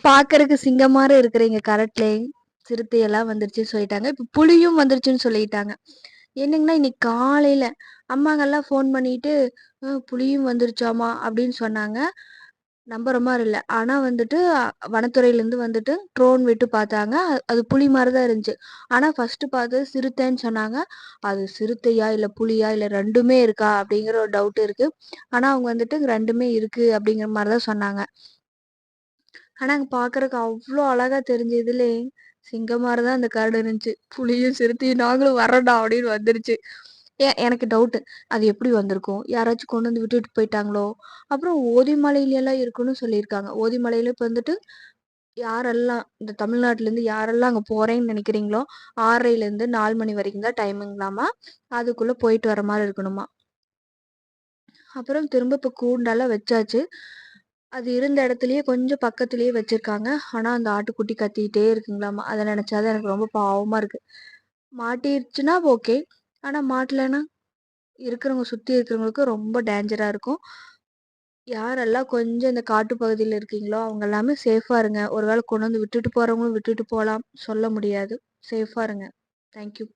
பாக்குறதுக்கு சிங்கம் மாரி இருக்கிறீங்க கரெக்ட்லே சிறுத்தை எல்லாம் வந்துருச்சுன்னு சொல்லிட்டாங்க. இப்ப புலியும் வந்துருச்சுன்னு சொல்லிட்டாங்க. என்னங்கன்னா இன்னைக்கு காலையில அம்மாங்கெல்லாம் ஃபோன் பண்ணிட்டு, புலியும் வந்துருச்சாமா அப்படின்னு சொன்னாங்க. நம்புற மாரி இல்ல. ஆனா வந்துட்டு வனத்துறையிலேருந்து வந்துட்டு ட்ரோன் விட்டு பார்த்தாங்க. அது புலி மாரி தான் இருந்துச்சு. ஆனா ஃபர்ஸ்ட்டு பார்த்தது சிறுத்தைன்னு சொன்னாங்க. அது சிறுத்தையா? இல்ல புலியா? இல்ல 2மே இருக்கா? அப்படிங்கிற ஒரு டவுட் இருக்கு. ஆனா அவங்க வந்துட்டு 2மே இருக்கு அப்படிங்கிற மாரி தான் சொன்னாங்க. ஆனா அங்க பார்க்கறக்கு அவ்ளோ அழகா தெரிஞ்சதுலே, சிங்கம் மாரி தான் அந்த கரடு இருந்துச்சு. புலியும், சிறுத்தையும் நாங்களும் வர்றோம்டா அப்படின்னு வந்துருச்சு. எனக்கு டவுட்டு. அது எப்படி வந்திருக்கும்? யாராச்சும் கொண்டு வந்து விட்டுட்டு போயிட்டாங்களோ? அப்புறம் ஓதிமலையிலலாம் இருக்குன்னு சொல்லியிருக்காங்க. ஓதிமலையில இப்ப வந்துட்டு யாரெல்லாம் இந்த தமிழ்நாட்டுலேருந்து யாரெல்லாம் அங்க போறேன்னு நெனைக்கிறீங்களோ, 6:30லேருந்து 4 மணி வரைக்கும் தான் டைமிங்களாமா. அதுக்குள்ள போயிட்டு வர மாரி இருக்கணுமா. அப்புறம் திரும்ப இப்ப கூண்டெல்லாம் வச்சாச்சு. அது இருந்த இடத்துலயே கொஞ்சம் பக்கத்திலேயே வச்சிருக்காங்க. ஆனா, அந்த ஆட்டுக்குட்டி கத்திக்கிட்டே இருக்குங்களாமா. அத நெனச்சா தான் எனக்கு ரொம்ப பாவமா இருக்கு. மாட்டிருச்சுன்னா ஓகே. ஆனா மாட்டலன்னா, இருக்கிறவங்க சுத்தி இருக்கிறவங்களுக்கு ரொம்ப டேஞ்சரா இருக்கும். யாரெல்லாம் கொஞ்சம் இந்த காட்டு பகுதியில இருக்கீங்களோ, அவங்க எல்லாமே சேஃபா இருங்க. ஒரு வேள கொண்டு வந்து விட்டுட்டு போறவங்களும் விட்டுட்டு போலாம். சொல்ல முடியாது. சேஃபா இருங்க. Thank you.